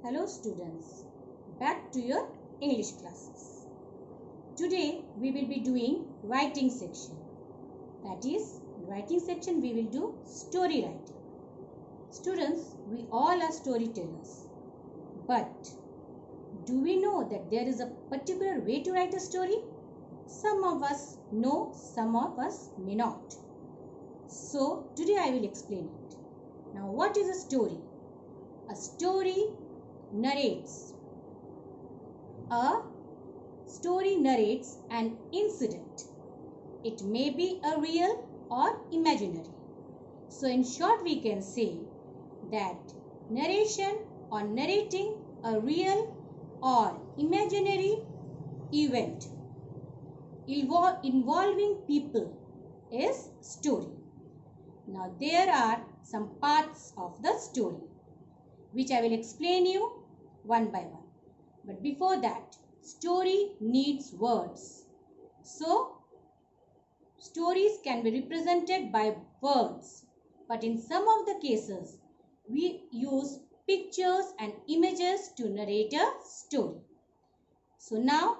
Hello students, back to your English classes. Today we will be doing writing section. That is, in writing section we will do story writing. Students, we all are storytellers. But do we know that there is a particular way to write a story? Some of us know, some of us may not. So today I will explain it. Now what is a story? A story narrates. A story narrates an incident. It may be a real or imaginary. So in short we can say that narration or narrating a real or imaginary event involving people is story. Now there are some parts of the story which I will explain you one by one. But before that, story needs words. So, stories can be represented by words. But in some of the cases, we use pictures and images to narrate a story. So now,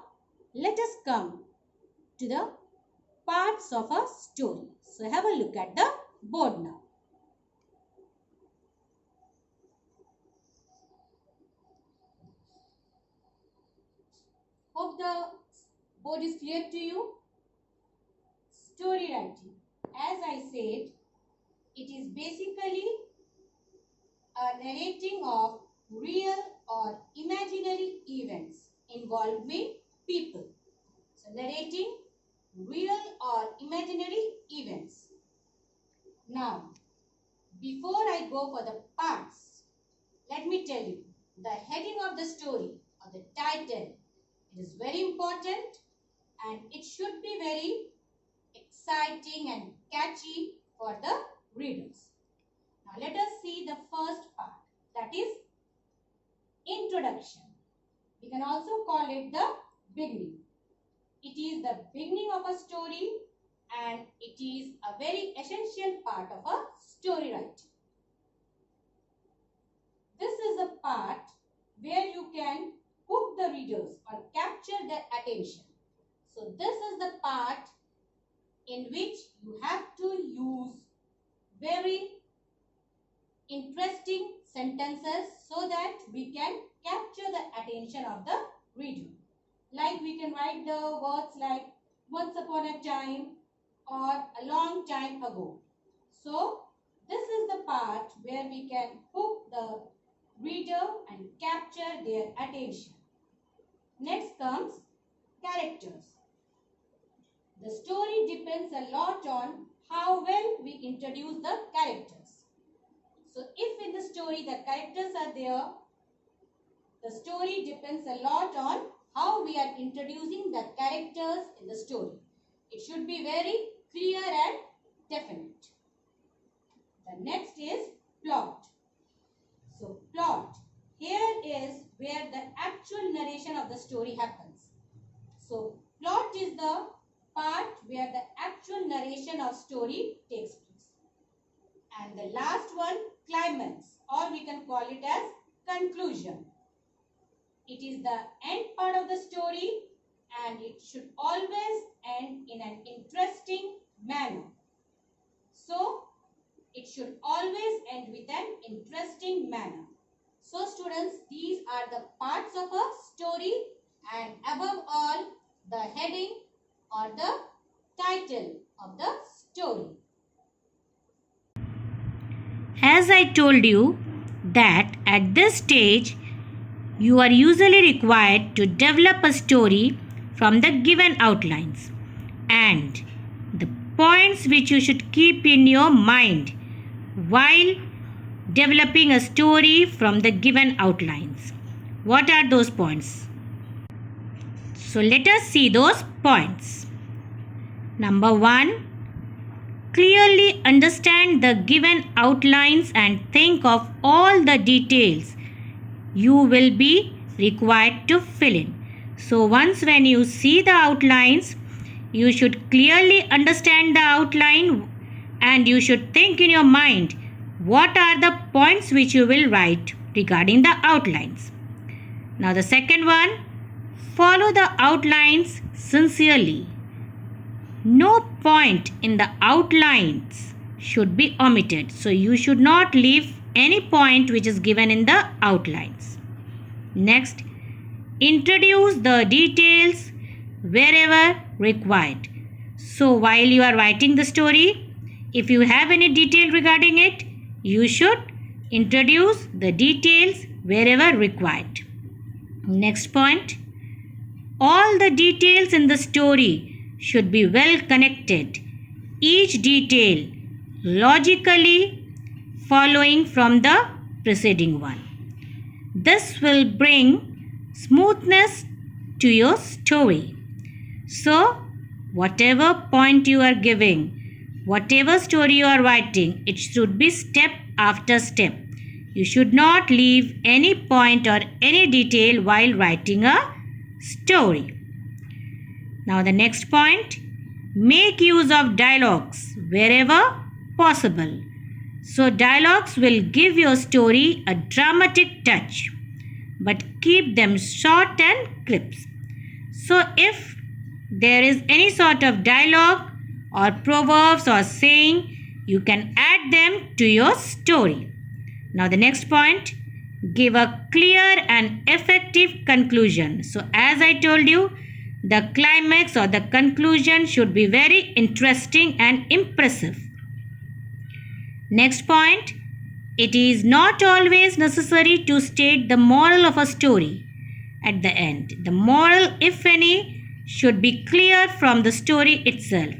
let us come to the parts of a story. So have a look at the board now. Hope the board is clear to you. Story writing. As I said, it is basically a narrating of real or imaginary events involving people. So narrating real or imaginary events. Now, before I go for the parts, let me tell you the heading of the story or the title. It is very important and it should be very exciting and catchy for the readers. Now let us see the first part, that is introduction. We can also call it the beginning. It is the beginning of a story and it is a very essential part of a story writing. This is a part where you can hook the readers or capture their attention. So this is the part in which you have to use very interesting sentences so that we can capture the attention of the reader. Like we can write the words like once upon a time or a long time ago. So this is the part where we can hook the reader and capture their attention. Next comes characters. The story depends a lot on how well we introduce the characters. So if in the story the characters are there, the story depends a lot on how we are introducing the characters in the story. It should be very clear and definite. The next is plot. So plot. Here is where the actual narration of the story happens. So plot is the part where the actual narration of story takes place. And the last one, climax, or we can call it as conclusion. It is the end part of the story and it should always end in an interesting manner. So it should always end with an interesting manner. So students, these are the parts of a story and above all the heading or the title of the story. As I told you that at this stage you are usually required to develop a story from the given outlines and the points which you should keep in your mind while developing a story from the given outlines. What are those points? So let us see those points. Number 1. Clearly understand the given outlines and think of all the details you will be required to fill in. So once when you see the outlines, you should clearly understand the outline and you should think in your mind what are the points which you will write regarding the outlines. Now the second one, follow the outlines sincerely. No point in the outlines should be omitted. So you should not leave any point which is given in the outlines. Next, introduce the details wherever required. So while you are writing the story, if you have any detail regarding it, you should introduce the details wherever required. Next point, all the details in the story should be well connected, each detail logically following from the preceding one. This will bring smoothness to your story. So, whatever point you are giving, whatever story you are writing, it should be step after step. You should not leave any point or any detail while writing a story. Now the next point, make use of dialogues wherever possible. So dialogues will give your story a dramatic touch, but keep them short and crisp. So if there is any sort of dialogue or proverbs or saying, you can add them to your story. Now the next point, give a clear and effective conclusion. So as I told you, the climax or the conclusion should be very interesting and impressive. Next point, it is not always necessary to state the moral of a story at the end. The moral, if any, should be clear from the story itself.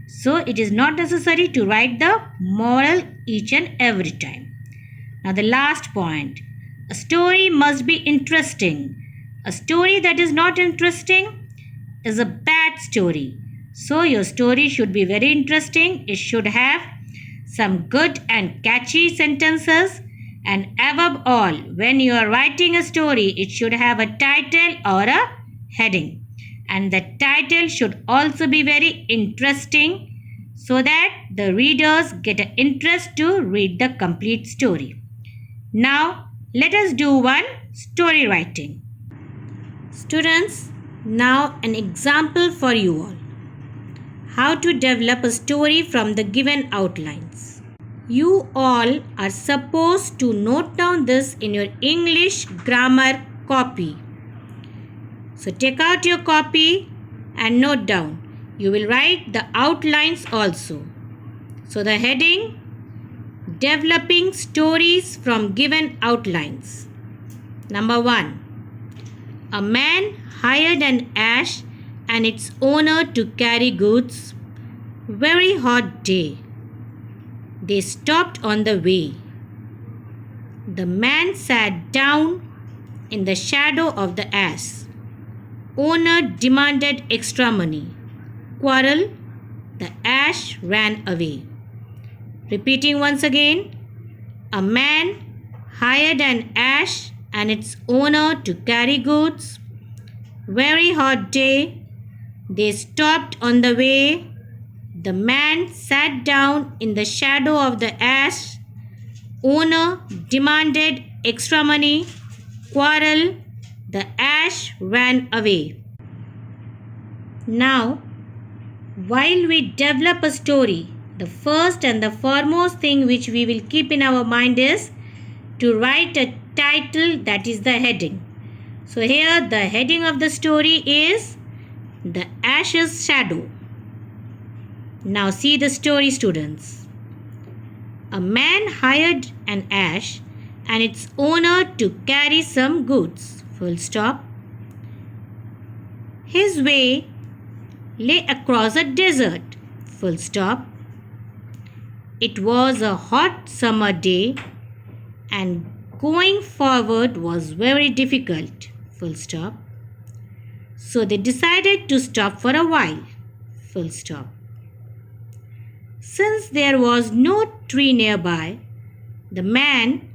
So it is not necessary to write the moral each and every time. Now the last point, a story must be interesting. A story that is not interesting is a bad story. So your story should be very interesting. It should have some good and catchy sentences, and above all, when you are writing a story, it should have a title or a heading, and the title should also be very interesting so that the readers get an interest to read the complete story. Now let us do one story writing. Students, now an example for you all. How to develop a story from the given outlines. You all are supposed to note down this in your English grammar copy. So take out your copy and note down. You will write the outlines also. So the heading, developing stories from given outlines. Number 1. A man hired an ass and its owner to carry goods. Very hot day. They stopped on the way. The man sat down in the shadow of the ass. Owner demanded extra money. Quarrel. The ass ran away. Repeating once again. A man hired an ass and its owner to carry goods. Very hot day. They stopped on the way. The man sat down in the shadow of the ass. Owner demanded extra money. Quarrel. The ass ran away. Now, while we develop a story, the first and the foremost thing which we will keep in our mind is to write a title, that is the heading. So here the heading of the story is The Ass's Shadow. Now see the story, students. A man hired an ass and its owner to carry some goods. Full stop. His way lay across a desert. Full stop. It was a hot summer day and going forward was very difficult. Full stop. So they decided to stop for a while. Full stop. Since there was no tree nearby, the man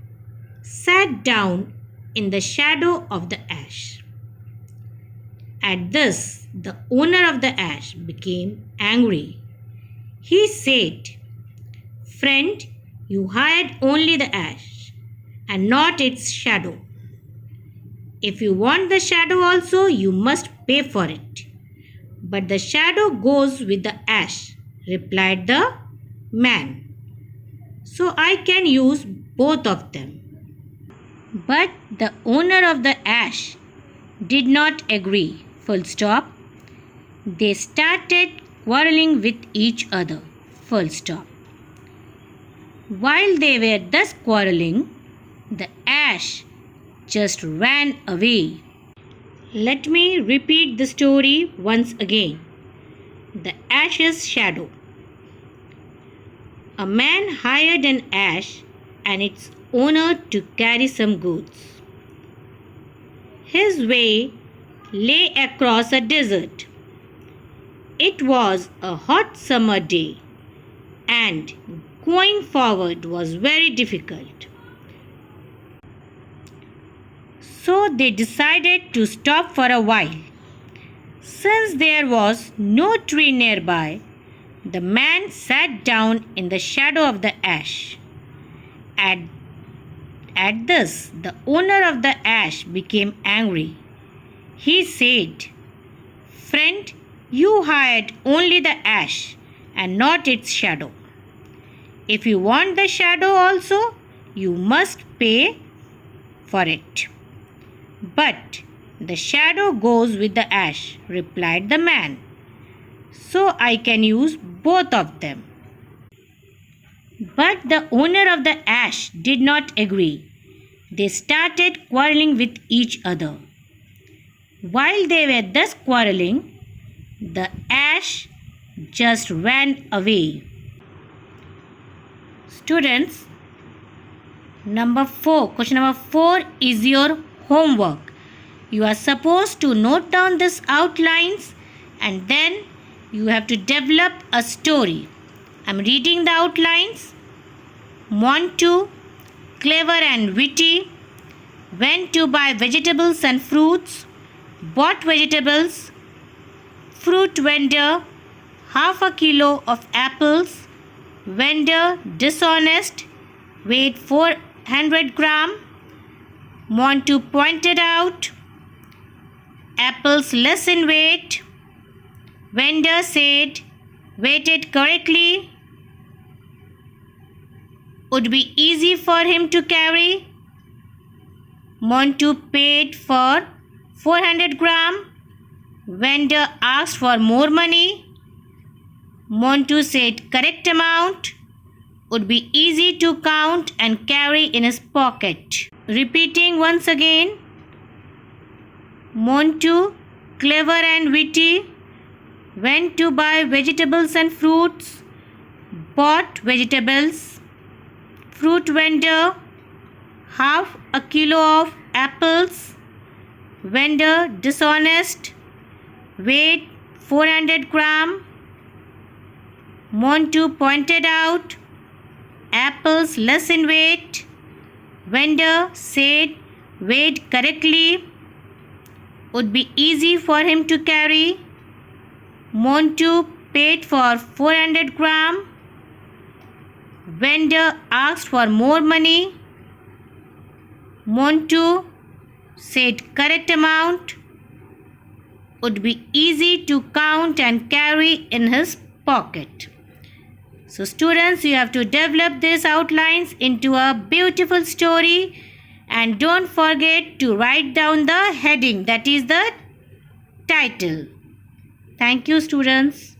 sat down in the shadow of the ash. At this, the owner of the ash became angry. He said, "Friend, you hired only the ash, and not its shadow. If you want the shadow also, you must pay for it. But the shadow goes with the ash, replied the man. So I can use both of them. But the owner of the ash did not agree. Full stop. They started quarreling with each other. Full stop. While they were thus quarreling, the ash just ran away. Let me repeat the story once again. The ash's shadow. A man hired an ash and its owner to carry some goods. His way lay across a desert. It was a hot summer day and going forward was very difficult. So they decided to stop for a while. Since there was no tree nearby, the man sat down in the shadow of the ash. At this, the owner of the ash became angry. He said, "Friend, you hired only the ash and not its shadow. If you want the shadow also, you must pay for it." "But the shadow goes with the ash," replied the man. "So I can use both of them." But the owner of the ash did not agree. They started quarreling with each other. While they were thus quarreling, the ash just ran away. Students, question number 4 is your homework. You are supposed to note down these outlines and then you have to develop a story. I'm reading the outlines. Montu, clever and witty, went to buy vegetables and fruits, bought vegetables. Fruit vendor, half a kilo of apples. Vendor, dishonest, weighed 400 gram. Montu pointed out, apples less in weight. Vendor said, weighted correctly, would be easy for him to carry. Montu paid for 400 gram. Vendor asked for more money. Montu said correct amount, would be easy to count and carry in his pocket. Repeating once again. Montu, clever and witty, went to buy vegetables and fruits, bought vegetables. Fruit vendor, half a kilo of apples. Vendor, dishonest, weighed 400 gram. Montu pointed out, apples less in weight. Vendor said weighed correctly, would be easy for him to carry. Montu paid for 400 gram. Vendor asked for more money. Montu said correct amount, would be easy to count and carry in his pocket. So students, you have to develop these outlines into a beautiful story and don't forget to write down the heading, that is the title. Thank you students.